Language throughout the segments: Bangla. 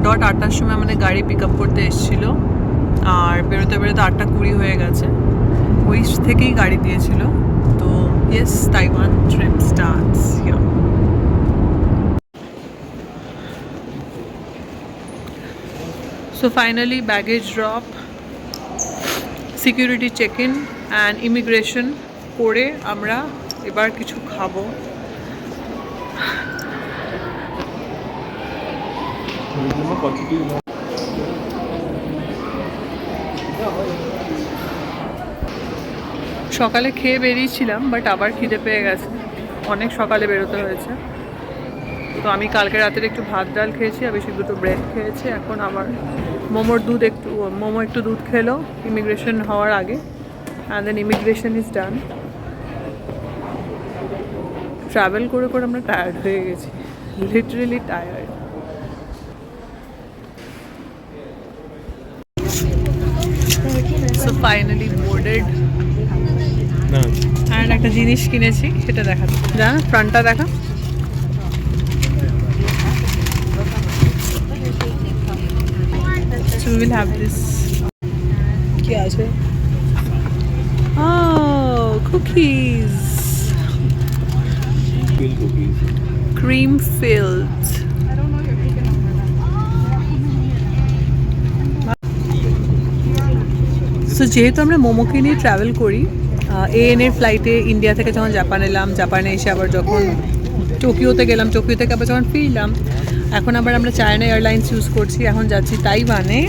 ডট 8টার সময় আমাদের গাড়ি পিক আপ করতে এসেছিল, আর বেরোতে বেরোতে 8:20 হয়ে গেছে। ওই থেকেই গাড়ি দিয়েছিল। তো yes, Taiwan trip starts here. So finally baggage drop, security check in and immigration করে আমরা এবার কিছু খাবো। সকালে খেয়ে বেরিয়েছিলাম, বাট আবার খিদে পেয়ে গেছে, অনেক সকালে বেরোতে হয়েছে। তো আমি কালকে রাতের একটু ভাত ডাল খেয়েছি, আর বেশি দুটো ব্রেড খেয়েছি। এখন আবার মোমো একটু দুধ খেলো ইমিগ্রেশন হওয়ার আগে, and then immigration is done. Travel করে করে আমরা টায়ার্ড হয়ে গেছি, literally tired. So finally boarded, and একটা জিনিস কিনেছি, সেটা দেখাতে যা, ফ্রন্টটা দেখা। So we will have this. কি আছে? Oh, cookies. Cream filled. So যেহেতু আমরা মোমোকে নিয়ে ট্রাভেল করি, AN এর ফ্লাইটে ইন্ডিয়া থেকে যখন জাপান এলাম, জাপানে এসে আবার যখন টোকিওতে গেলাম, টোকিও থেকে আবার যখন ফিরলাম, এখন আমরা চায়না এয়ারলাইন্স ইউজ করছি। এখন যাচ্ছি তাইওয়ানে,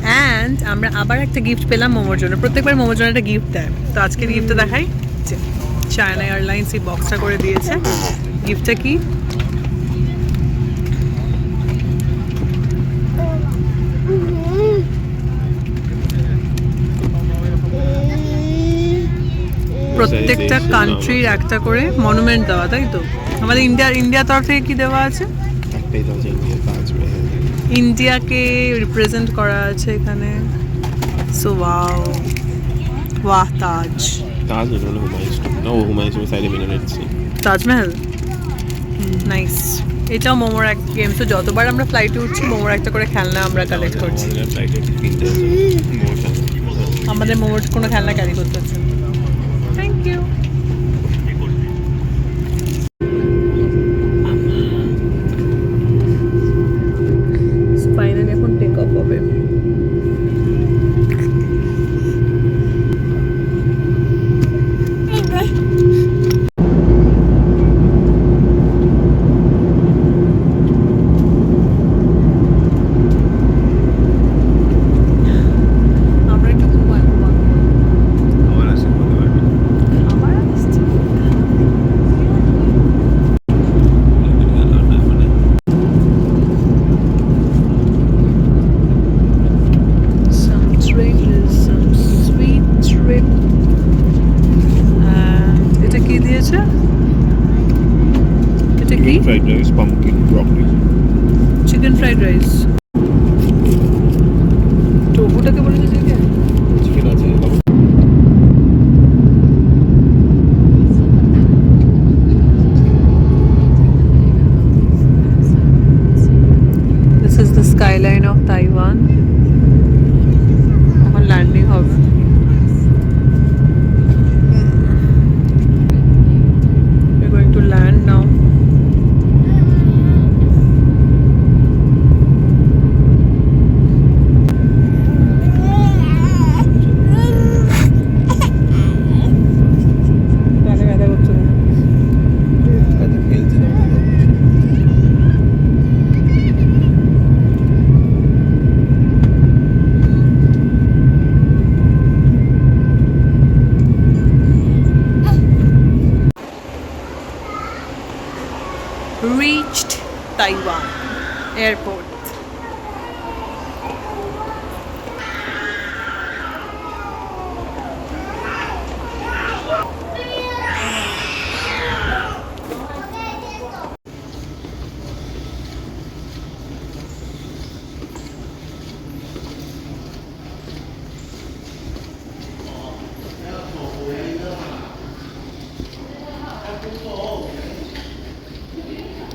অ্যান্ড আমরা আবার একটা গিফট পেলাম মোমোর জন্য। প্রত্যেকবার মোমোর জন্য একটা গিফট দেয়, তো আজকের গিফটটা দেখাই। চায়না এয়ারলাইন্স এই বক্সটা করে দিয়েছে। গিফটটা কি? প্রত্যেকটা কান্ট্রির একটা করে মনুমেন্ট দেওয়া, তাই তো? আমাদের ইন্ডিয়ার তরফ থেকে কি দেওয়া আছে? ইন্ডিয়াকে রিপ্রেজেন্ট করা আছে এখানে। সো ওয়াও, ওয়াহ, তাজমহল, নাইস। এটাও মোমোর এক গেম। তো যতবার আমরা ফ্লাইটে উঠছি, মোমোর একটা করে খেলনা আমরা কালেক্ট করছি। আমাদের মোমোর কোনো খেলনা ক্যারি করতে হচ্ছে। Thank you. ফাইনালি এখন টেক অফ হবে। Fried rice, pumpkin, broccoli. Chicken fried rice. টোফুটাকে বলেছে চিকেন? চিকেন আছে। This is the skyline of Taiwan. এখন ল্যান্ডিং হবে। We're going to land now. Reached Taiwan Airport.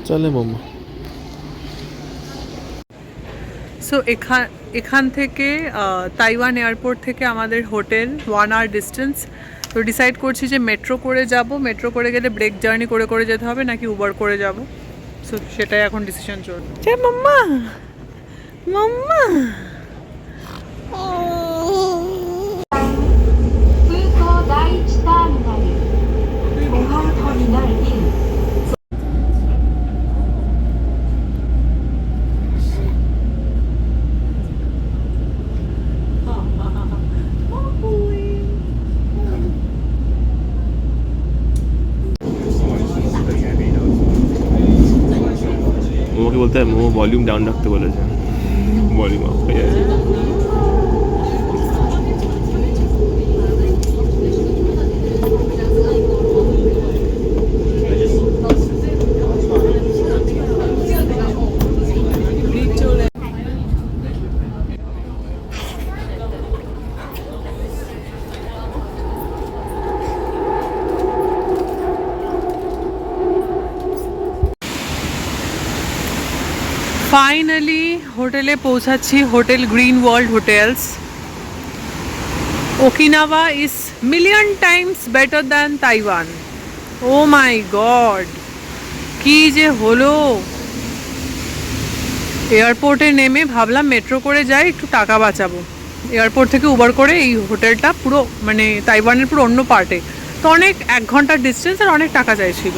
चले मम्मा। সো এখান থেকে তাইওয়ান এয়ারপোর্ট থেকে আমাদের হোটেল 1 আওয়ার ডিস্টেন্স। তো ডিসাইড করছি যে মেট্রো করে যাব, মেট্রো করে গেলে ব্রেক জার্নি করে করে যেতে হবে নাকি উবার করে যাব। সো সেটাই এখন ডিসিশন চলছে। মাম্মা মাম্মা মোমোকে বলতে হয় মোমো ভলিউম ডাউন রাখতে বলেছে, ভলিউম আপ হয়ে যায়। ফাইনালি হোটেলে পৌঁছাচ্ছি, hotel green world hotels. Okinawa is million times better than Taiwan. Oh my God, কি যে হলো! এয়ারপোর্টে নেমে ভাবলাম মেট্রো করে যাই, একটু টাকা বাঁচাবো। এয়ারপোর্ট থেকে উবার করে এই হোটেলটা পুরো মানে তাইওয়ানের পুরো অন্য পার্টে, তো অনেক 1 ঘন্টার ডিস্টেন্স আর অনেক টাকা চাইছিল।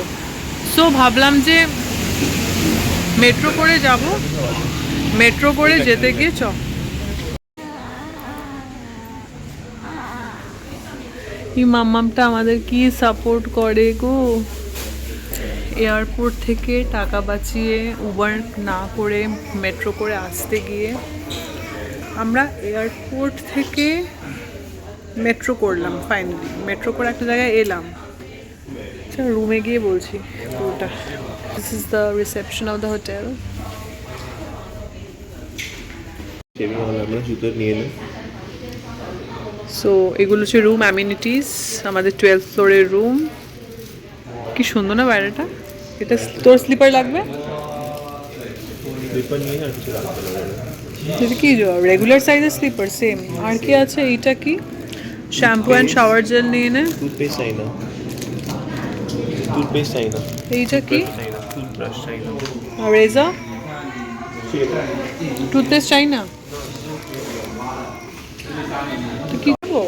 সো ভাবলাম যে মেট্রো করে যাব, মেট্রো করে যেতে গিয়ে এই মাম্মামটা আমাদের কি সাপোর্ট করে গো। এয়ারপোর্ট থেকে টাকা বাঁচিয়ে উবার না করে মেট্রো করে আসতে গিয়ে আমরা এয়ারপোর্ট থেকে মেট্রো করলাম। ফাইনালি মেট্রো করে একটা জায়গায় এলাম। আচ্ছা, রুমে গিয়ে বলছি পুরোটা। This is the reception of the hotel. জুতো নিয়ে এলো। সো এগুলো হচ্ছে রুম অ্যামিনিটিস, আমাদের 12th ফ্লোরের রুম। কি সুন্দর না বাইরেটা। এটা তোর স্লিপার লাগবে? স্লিপার নিয়ে আর কিছু লাগবে না। এটা কি রেগুলার সাইজের স্লিপার সেম। আর কি আছে? এইটা কি? শ্যাম্পু অ্যান্ড শাওয়ার জেল নিয়ে নে। টুথপেস্ট চাই না, টুথপেস্ট চাই না। এইটা কি? টুথব্রাশ চাই না। আর রেজা? টুথপেস্ট চাই না। তো কি করবো?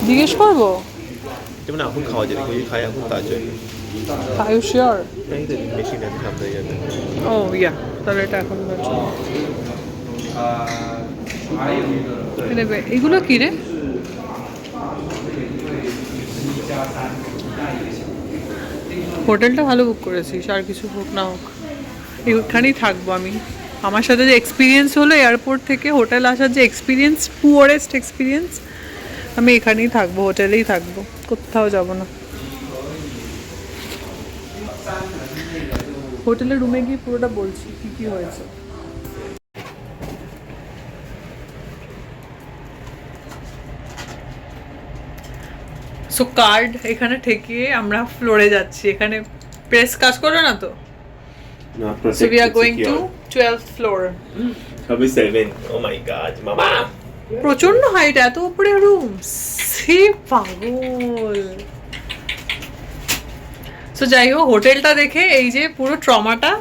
জিজ্ঞেস করবো? যেমন এখন খাওয়া যাবে, কেউ খায় এখন তার জন্য। Are you sure? এই তো মেশিন আছে সামনে যাবে। ও ইয়া, তাহলে এটা এখন এগুলো কি রে? হোটেলটা ভালো বুক করেছিস, আর কিছু হোক না হোক এখানেই থাকবো আমি। আমার সাথে যে এক্সপিরিয়েন্স হলো এয়ারপোর্ট থেকে হোটেল আসার, যে এক্সপিরিয়েন্স, পুয়ারেস্ট এক্সপিরিয়েন্স, আমি এখানেই থাকবো, হোটেলেই থাকবো, কোথাও যাব না। হোটেলের রুমে গিয়ে পুরোটা বলছি কি কি হয়েছে। সো কার্ড এখানে ঠেকিয়ে আমরা ফ্লোরে যাচ্ছি। এখানে প্রেস কাজ করবে না তো? So we are going to 12th floor. Probably 7. Oh my god, mama. প্রচন্ড হাইট, এত উপরে রুম, সে পাগল। সো যাই হোক, হোটেলটা দেখে এই যে পুরো ট্রমাটা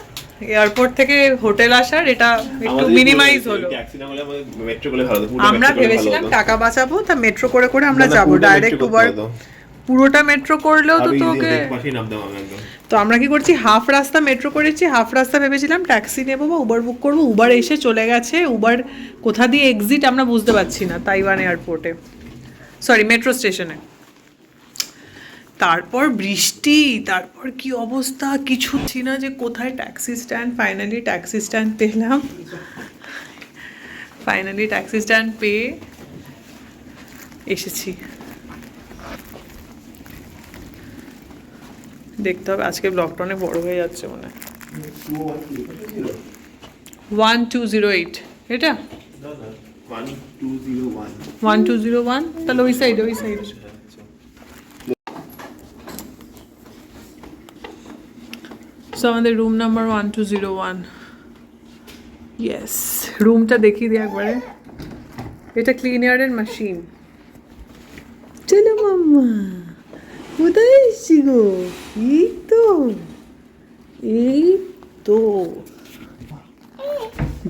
এয়ারপোর্ট থেকে হোটেল আসার, এটা একটু মিনিমাইজ হলো। ট্যাক্সি না হলে আমাদের মেট্রো করে ভালো হতো। আমরা ভেবেছিলাম টাকা বাঁচাবো, তা মেট্রো করে করে আমরা যাব ডাইরেক্ট উবার। পুরোটা মেট্রো করলেও তো তোকে, তো আমরা কি করছি, হাফ রাস্তা মেট্রো করেছি, হাফ রাস্তা ভেবেছিলাম ট্যাক্সি নেবো বা উবার বুক করবো। উবার এসে চলে গেছে, উবার কোথা দিয়ে এক্সিট আমরা বুঝতে পারছি না তাইওয়ান এয়ারপোর্টে, সরি মেট্রো স্টেশনে। তারপর বৃষ্টি, তারপর কি অবস্থা, কিছু না যে কোথায় taxi stand. Finally taxi stand পেলাম, ফাইনালি ট্যাক্সি স্ট্যান্ড পেয়ে এসেছি। দেখতে হবে, আজকে ব্লগটা অনেক বড় হয়ে যাচ্ছে মনে হয়। 1208 এটা 1201, তাহলে ওই সাইডে, ওই সাইডে। সো আমাদের রুম নাম্বার 1201। ইয়েস, রুমটা দেখিয়ে দিই একবারে। এটা ক্লিনারের মেশিন। চলো মাম্মা, কোথায় এসছি গো? এই তো, এই তো।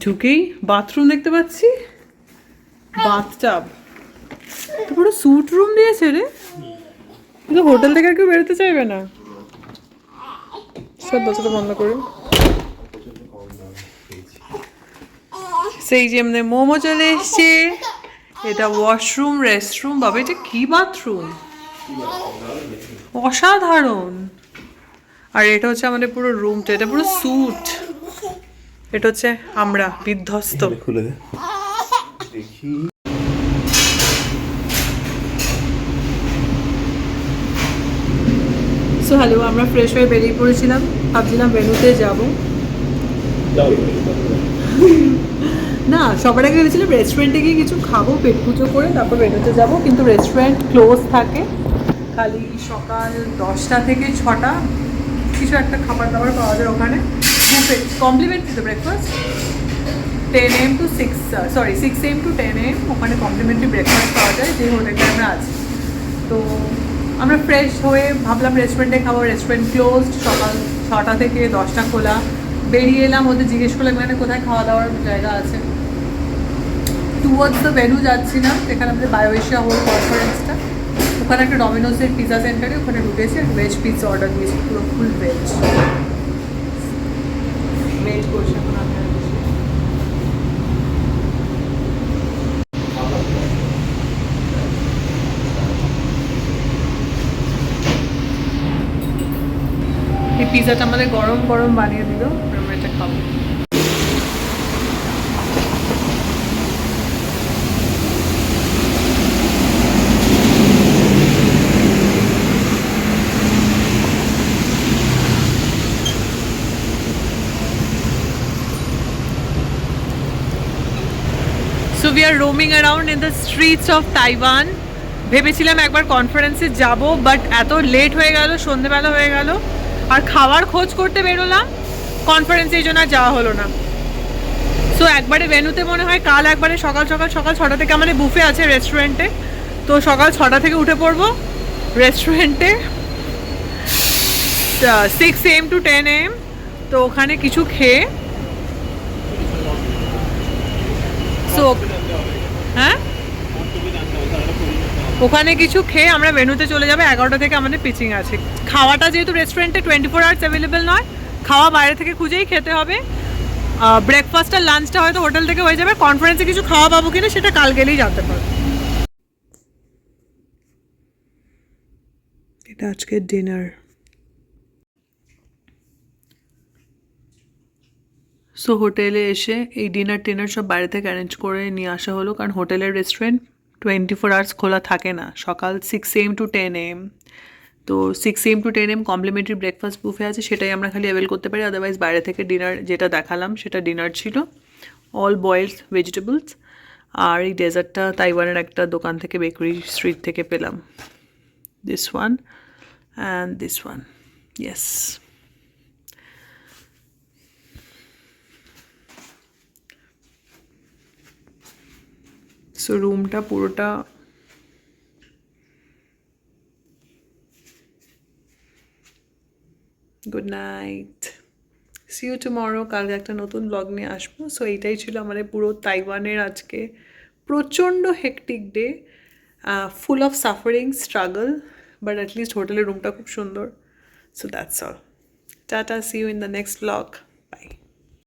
ঢুকেই বাথরুম দেখতে পাচ্ছি, বাথটাব। তো পুরো স্যুট রুম দিয়েছে রে, কিন্তু হোটেল থেকে আর কেউ বেরোতে চাইবে না। সব দরজাটা বন্ধ করুন। সেই যেমনি মোমো চলে এসছে। এটা ওয়াশরুম, রেস্টরুম। বাবা এটা কি বাথরুম, অসাধারণ। আর এটা হচ্ছে আমাদের পুরো রুমটা, এটা পুরো স্যুট। এটা হচ্ছে আমরা বিধ্বস্ত। খুলে দে দেখি। সো হ্যালো, আমরা ফ্রেশ হয়ে বেরিয়ে পড়েছিলাম, ভাবছিলাম ভেন্যুতে যাব। না, সবার আগে ভেবেছিলাম রেস্টুরেন্টে গিয়ে কিছু খাবো, পেট পুজো করে তারপর ভেন্যুতে যাব, কিন্তু রেস্টুরেন্ট ক্লোজ থাকে। খালি সকাল 10টা থেকে 6টা কিছু একটা খাবার দাবার পাওয়া যায় ওখানে। বুফে কমপ্লিমেন্টারি তো breakfast 10 AM to 6, sorry 6 AM to 10 AM ওখানে কমপ্লিমেন্টারি ব্রেকফাস্ট পাওয়া যায় যে হোটেলে আমরা আছি। তো আমরা ফ্রেশ হয়ে ভাবলাম রেস্টুরেন্টে খাবো, রেস্টুরেন্ট ক্লোজড, সকাল 6টা থেকে 10টা খোলা। বেরিয়ে এলাম, ওদের জিজ্ঞেস করলাম এখানে কোথায় খাওয়া দাওয়ার জায়গা আছে। টুয়ার্ডস দ্য ভেন্যু যাচ্ছিলাম, এখানে আমাদের বায়ো এশিয়া হোল কনফারেন্সটা, ওখানে একটা ডমিনোসের পিৎজা সেন্টারে ওখানে ঢুকেছি, ভেজ পিৎজা অর্ডার দিয়েছি, পুরো ফুল ভেজ। ভেজ করছি এখন আমি আর বেশি। এই পিৎজাটা আমাদের গরম গরম বানিয়ে দিল, আমরা এটা খাবো। So we are roaming around in the streets of Taiwan. ভেবেছিলাম একবার কনফারেন্সে যাব, বাট এত লেট হয়ে গেল, সন্ধেবেলা হয়ে গেল, আর খাবার খোঁজ করতে বেরোলাম, কনফারেন্সে এই জন্য আর যাওয়া হলো না। সো একবারে ভেন্যুতে মনে হয় কাল একবারে সকাল 6টা থেকে আমাদের বুফে আছে রেস্টুরেন্টে, তো সকাল 6টা থেকে উঠে পড়বো রেস্টুরেন্টে 6 AM to 10 AM। তো ওখানে কিছু খেয়ে, সো হ্যাঁ ওখানে কিছু খেয়ে আমরা ভেন্যুতে চলে যাবে। 11টা থেকে আমাদের পিচিং আছে। খাওয়াটা যেহেতু রেস্টুরেন্টে 24 আওয়ার্স অ্যাভেলেবেল নয়, খাওয়া বাইরে থেকে খুঁজেই খেতে হবে। ব্রেকফাস্ট আর লাঞ্চটা হয়তো হোটেল থেকে হয়ে যাবে। কনফারেন্সে কিছু খাওয়া পাবো কিনা সেটা কাল গেলেই জানতে পারবো। এটা আজকে ডিনার। সো হোটেলে এসে এই ডিনার সব বাইরে থেকে অ্যারেঞ্জ করে নিয়ে আসা হলো, কারণ হোটেলের রেস্টুরেন্ট 24 আওয়ার্স খোলা থাকে না, সকাল 6 AM to 10 AM। তো 6 AM to 10 AM complimentary breakfast buffet আছে, সেটাই আমরা খালি অ্যাভেল করতে পারি। আদারওয়াইজ বাইরে থেকে ডিনার যেটা দেখালাম সেটা ডিনার ছিল, অল বয়েলড ভেজিটেবলস। আর এই ডেজার্টটা তাইওয়ানের একটা দোকান থেকে, বেকারি স্ট্রিট থেকে পেলাম। This one and this one, yes. So রুমটা পুরোটা good night, see you tomorrow. কালকে একটা নতুন ব্লগ নিয়ে আসবো। সো এইটাই ছিল আমাদের পুরো তাইওয়ানের আজকে প্রচণ্ড hectic day, full of suffering, struggle, but at least হোটেলের রুমটা খুব সুন্দর। So that's all, tata, see you in the next blog, by.